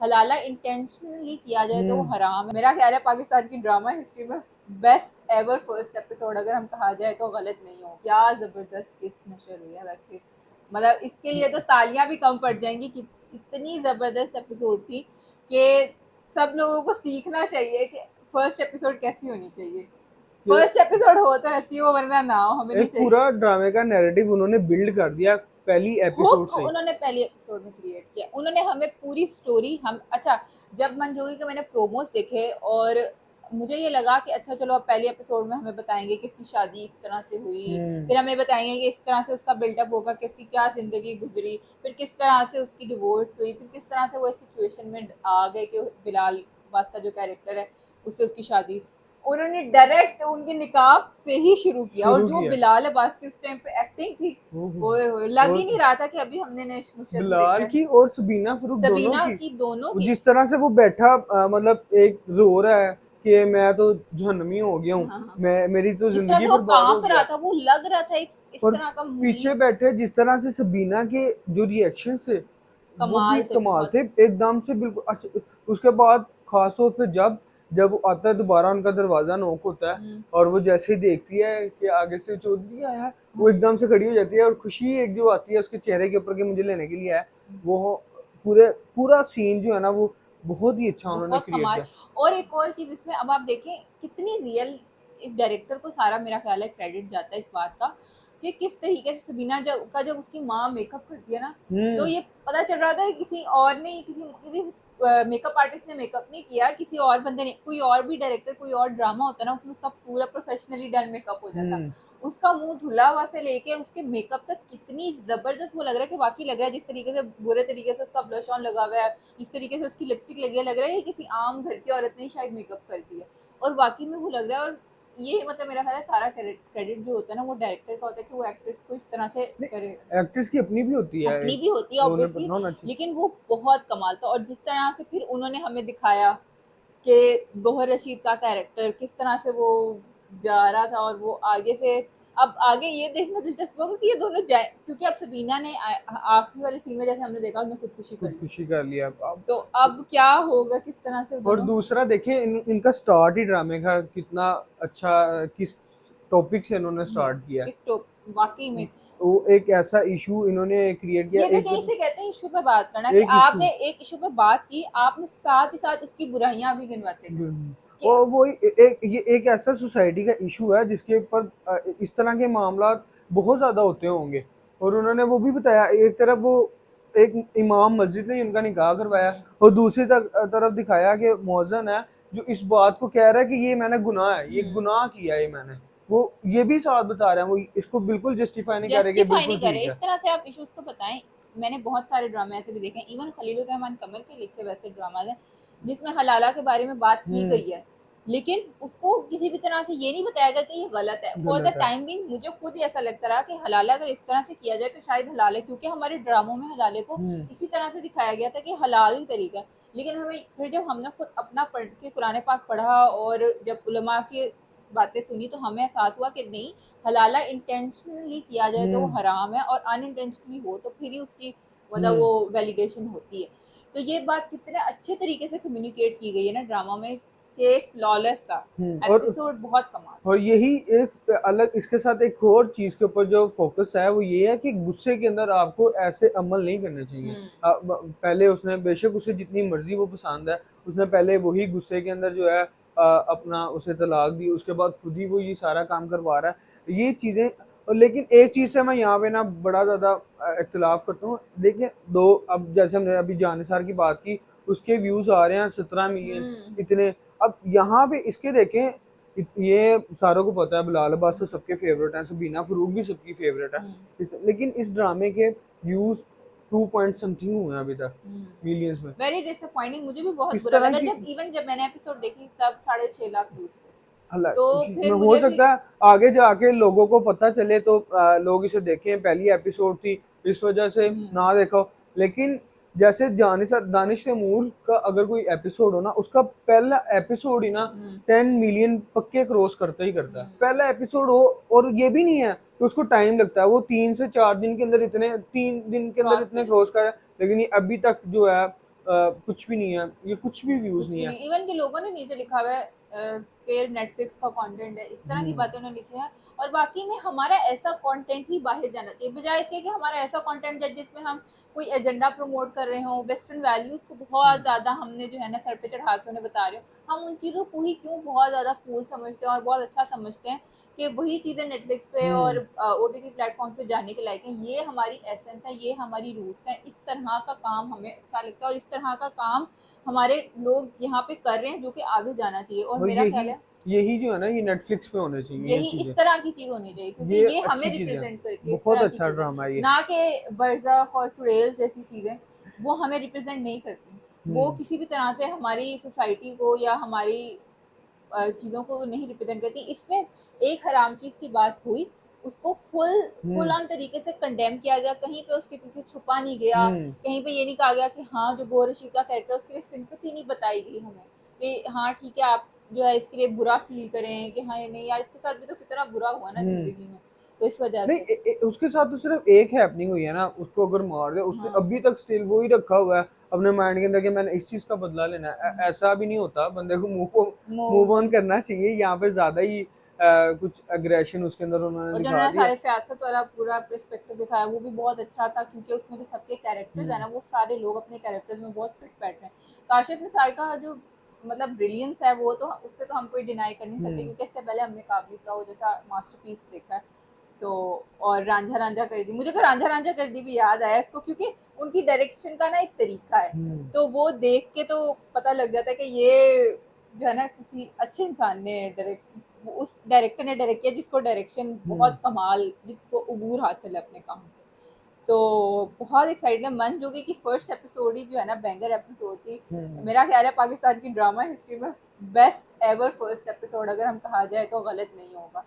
हलाला intentionally किया जाए तो वो हराम है। मेरा ख्याल है पाकिस्तान की ड्रामा हिस्ट्री में बेस्ट एवर फर्स्ट एपिसोड अगर हम कहा जाए तो गलत नहीं हो। क्या जबरदस्त किस्त नशर हुई है वैसे, मतलब इसके लिए तो तालियां भी कम पड़ जाएंगी कि इतनी जबरदस्त एपिसोड थी कि सब लोगों को सीखना चाहिए कि फर्स्ट एपिसोड कैसी होनी चाहिए। कि फर्स्ट एपिसोड हो तो ऐसी हो, वरना ना हो, हमें नहीं एक चाहिए। पूरा ड्रामे का नैरेटिव उन्होंने बिल्ड कर दिया पहली एपिसोड हुक से ही। उन्होंने पहले एपिसोड में क्रिएट किया, उन्होंने हमें पूरी स्टोरी हम अच्छा, जब मंजूरी के मैंने प्रोमोस देखे और मुझे ये लगा कि अच्छा चलो अब पहले एपिसोड में हमें बताएंगे कि इसकी शादी इस तरह से हुई, हम्म फिर हमें बताएंगे कि इस तरह से उसका बिल्डअप होगा कि उसकी क्या जिंदगी गुजरी, फिर किस तरह से उसकी डिवोर्स हुई, फिर किस तरह से वो इस सिचुएशन में आ गए कि बिलाल अब्बास का जो कैरेक्टर है उससे उसकी शादी। उन्होंने डायरेक्ट उनके निकाब से ही शुरू किया, और शुरू जो किया। बिलाल अब्बास की उस टाइम पे एक्टिंग थी, ओए होए, लग ही और नहीं रहा था कि अभी हमने नेश मुशर्रफ को देखा बिलाल है। की और सबीना फरूक दोनों सबीना की, की दोनों वो की। जिस तरह से वो बैठा मतलब एक रो रहा है कि मैं तो जहन्नमी हो गया हूँ, हाँ हाँ, मैं मेरी तो जिस तरह जिंदगी से वो बर्बाद हो कांप रहा गया। था वो लग रहा था एक इस और तरह का पीछे मुनीब। बैठे जिस तरह से सबीना के जो रिएक्शन थे वो भी कमाल थे कमाल बहुत। थे एकदम से, बिल्कुल अच्छा। उसके बाद खास तौर पे जब वो आता है दोबारा, उनका दरवाजा नॉक होता है हम्म, और वो जैसे ही देखती है कि आगे से चौधरी आया है, वो हम्म, एकदम से खड़ी हो जाती है और खुशी एक जो आती है उसके चेहरे के ऊपर कि मुझे लेने के लिए आया। वो पूरे पूरा सीन जो है ना वो बहुत ही अच्छा उन्होंने बहुत क्रिएट कमाल। किया। और एक और चीज इसमें अब आप देखें कितनी रियल, एक डायरेक्टर को सारा मेरा ख्याल है क्रेडिट जाता है इस बात का कि किस तरीके से सबीना जब उसकी माँ मेकअप करती है ना, तो हम्म ये पता चल रहा था कि किसी और ने, किसी किसी मेकअप आर्टिस्ट ने मेकअप नहीं किया, किसी और बंदे ने, कोई और भी डायरेक्टर कोई और ड्रामा होता ना उसमें उसका पूरा प्रोफेशनली डन मेकअप हो जाता। हम्म उसका मुंह धुला हुआ से लेके उसके मेकअप तक कितनी जबरदस्त वो लग रहा है कि वाकई लग रहा है जिस तरीके से बुरे तरीके से उसका ब्लश ऑन लगा हुआ है, इस तरीके से उसकी लिपस्टिक लगी है, लग रहा है कि किसी आम घर की औरत ने शायद मेकअप कर दिया। और वाकई में वो लग रहा है। और ये मतलब मेरा ख्याल है सारा क्रेडिट जो होता है ना वो डायरेक्टर का होता है कि वो एक्ट्रेस को इस तरह से करे। नहीं, एक्ट्रेस की अपनी भी होती है अपनी एक, भी होती है तो उन्हें ऑब्वियसली, पता होना चाहिए। लेकिन वो बहुत कमाल था। और जिस तरह से फिर उन्होंने हमें दिखाया कि गोहर रशीद का कैरेक्टर किस तरह से वो जा रहा था, और वो आगे से अब आगे ये देखना दिलचस्प होगा कि ये दोनों जाए, क्योंकि अब सबीना ने आखिरी वाली फिल्म में जैसे हमने देखा उसने खुदकुशी कर ली, खुदकुशी कर लिया अब। तो अब क्या होगा, किस तरह से वो और दोनों दूसरा देखिए इनका स्टार्ट ही ड्रामे का कितना अच्छा, किस टॉपिक से इन्होंने स्टार्ट किया है। किस टॉप वाकई में। वो एक ऐसा इशू इन्होंने क्रिएट किया, ये भी एक कहीं से कहते हैं इशू पे बात करना, कि एक इशू। आपने एक इशू पे बात की, आपने साथ ही साथ उसकी बुराइयां भी गिनवाते गए कि और वो ये एक ऐसा सोसाइटी का इशू है जिसके ऊपर इस तरह के मामला बहुत ज्यादा होते होंगे। और उन्होंने वो भी बताया, एक तरफ वो एक इमाम मस्जिद ने उनका निकाह करवाया और दूसरी तरफ दिखाया कि मौजन है जो इस बात को कह रहा है कि ये मैंने गुनाह है, ये गुनाह किया है, ये मैंने, वो ये भी साथ बता रहे हैं, वो इसको बिल्कुल जस्टिफाई नहीं कर रहे कि जस्टिफाई बिल्कुल नहीं करे ठीक इस है। तरह से आप इश्यूज को बताएं। मैंने बहुत सारे ड्रामे ऐसे भी देखे, इवन खलीलुर रहमान कमल के लिखे वैसे ड्रामाज हैं जिसमें हलाला के बारे में बात की हम्म गई है, लेकिन उसको किसी भी तरह से ये नहीं बताया गया कि ये गलत है। फॉर द गलत है। टाइम बिंग मुझे खुद ही ऐसा लगता रहा कि हलाला अगर इस तरह से किया जाए तो शायद हलाल है, क्योंकि हमारे ड्रामों में हलाले को हम्म इसी तरह से दिखाया गया था कि हलाल ही तरीका है। लेकिन हमें फिर जब हमने खुद अपना पढ़ के कुरान पाक पढ़ा और जब उलमा की बातें सुनी तो हमें एहसास हुआ कि नहीं, हलाला इंटेंशनली किया जाए तो वो हम्म हराम है, और अनइंटेंशनली हो तो फिर ही उसकी मतलब हम्म वो वैलिडेशन होती है। तो ये बात कितने अच्छे तरीके से कम्युनिकेट की गई है ना ड्रामा में, कि फ्लॉलेस था। एपिसोड बहुत कमाल। और यही एक अलग, इसके साथ एक और चीज के ऊपर जो फोकस है वो ये है कि गुस्से के अंदर आपको ऐसे अमल नहीं करने चाहिए। हम्म, पहले उसने बेशक उसे जितनी मर्जी वो पसंद है, उसने पहले वही गुस्से के अंदर जो है अपना उसे तलाक दी, उसके बाद खुद ही वो ये सारा काम करवा रहा है ये चीजें। और लेकिन एक चीज से मैं यहाँ पे ना बड़ा ज्यादा इख्तिलाफ करता हूँ। देखिए दो, अब जैसे हमने अभी जानिसार की बात की, उसके व्यूज आ रहे हैं 17 मिलियन, हम्म, इतने। अब यहाँ पे इसके देखें, ये सारों को पता है बिलाल अब्बास तो सबके फेवरेट हैं, सबीना फरूक भी सबकी फेवरेट है। लेकिन इस ड्रामे के व्यूज 2 पॉइंट समथिंग हुए हैं अभी तक, मिलियंस में। वेरी डिसअपॉइंटिंग, मुझे भी बहुत इस बुरा तरह लगा की, जब इवन जब मैंने एपिसोड देखी तब 6.5 लाख व्यूज थे। तो हालांकि फिर हो मुझे भी सकता है आगे जाके लोगों को पता चले तो लोग इसे देखें, पहली एपिसोड थी इस वजह से ना देखो। लेकिन जैसे दानिश तैमूर का अगर कोई एपिसोड हो ना, उसका पहला एपिसोड ही ना 10 मिलियन पक्के क्रॉस करता ही करता है, पहला एपिसोड हो। और ये भी नहीं है कि उसको टाइम लगता है, वो 3 से 4 दिन के अंदर इतने, 3 दिन के अंदर क्रॉस इतने कर लेते क्रॉस कर, लेकिन ये अभी तक जो है कुछ भी नहीं है, ये कुछ भी व्यूज कुछ नहीं भी है। नहीं, इवन के लोगों ने नीचे लिखा हुआ है फिर नेटफ्लिक्स का कंटेंट है, इस तरह की बातें उन्होंने लिखी है। और बाकी में हमारा ऐसा कंटेंट ही बाहर जाना चाहिए, बजाय इसके कि हमारा ऐसा कंटेंट है जिसमें हम कोई एजेंडा प्रमोट कर रहे हो, वेस्टर्न वैल्यूज को बहुत ज्यादा हमने जो है ना सर पे चढ़ा के उन्हें बता रहे हो। हम उन चीजों को ही क्यों बहुत ज्यादा कूल समझते हैं और बहुत अच्छा समझते हैं कि वही चीजें नेटफ्लिक्स पे और ओटीटी प्लेटफॉर्म पे जाने के लायक हैं। ये हमारी एसेंस है, ये हमारी रूट्स हैं, इस तरह का काम हमें अच्छा लगता है और इस तरह का काम हमारे लोग यहाँ पे कर रहे हैं जो कि आगे जाना चाहिए। और और मेरा यही ख्याल है यही जो है ना, ये नेटफ्लिक्स पे होने चाहिए ये यही इस चीजें। तरह की चीज होनी चाहिए, क्योंकि ये ये हमें अच्छी चीज है, रिप्रेजेंट करती है, इस बहुत तरह की अच्छा चीजें। ड्रामा है ये। ना कि बर्ज़ख और चुड़ैल जैसी चीजें, वो हमें रिप्रेजेंट नहीं करती। वो हम्म किसी भी तरह से हमारी सोसाइटी को या हमारी चीज़ों को नहीं रिप्रेजेंट करती। इसमें एक हराम चीज़ की बात हुई, उसको फुल हम्म ऑन तरीके से कंडेम किया गया, कहीं पे उसके पीछे छुपा नहीं गया, हम्म कहीं पे ये नहीं कहा गया कि हाँ जो गौर रशीद का कैरेक्टर उसके लिए सिंपैथी नहीं बताई गई हमें कि हाँ ठीक है आप जो है इसके लिए बुरा फील करें कि हाँ ये नहीं यार इसके साथ भी तो कितना बुरा हुआ ना हम्म जिंदगी में, तो इस वजह नहीं, से। उसके साथ तो सिर्फ एक हैपनिंग हुई है ना, उसको अगर मार दे, उसने हाँ अभी तक स्टिल वो ही रखा हुआ है अपने माइंड के अंदर कि मैंने इस चीज का बदला लेना है। ऐसा भी नहीं होता, बंदे को मूव मूव ऑन ऑन। करना चाहिए। यहाँ पे ज्यादा ही कुछ अग्रेशन उसके अंदर उन्होंने और जो दिखा उन्होंने दिया। सारे सियासत वाला पूरा पर्सपेक्टिव दिखाया वो भी बहुत अच्छा था, क्योंकि उसमें जो सबके कैरेक्टर्स है हम्म ना वो सारे लोग अपने कैरेक्टर्स में बहुत फिट बैठ रहे हैं। काशिफ निसार का जो मतलब ब्रिलियंस है वो तो उससे तो हम कोई डिनाई कर नहीं सकते, हम्म क्योंकि इससे पहले हमने काबली फ्लावर जैसा मास्टरपीस देखा है। तो और रांझा रांझा कर दी, मुझे तो रांझा रांझा कर दी भी याद आया इसको, क्योंकि उनकी डायरेक्शन का ना एक तरीका है, हम्म तो वो देख के तो पता लग जाता है कि ये जो है ना किसी अच्छे इंसान ने डायरेक्ट, उस डायरेक्टर ने डायरेक्ट किया जिसको डायरेक्शन हम्म बहुत कमाल, जिसको अबूर हासिल है अपने काम। तो बहुत एक्साइटेड है। मन जोगी की फर्स्ट एपिसोड ही जो है ना बैंगर एपिसोड थी। हम्म मेरा ख्याल है पाकिस्तान की ड्रामा हिस्ट्री में बेस्ट एवर फर्स्ट एपिसोड अगर हम कहा जाए तो गलत नहीं होगा।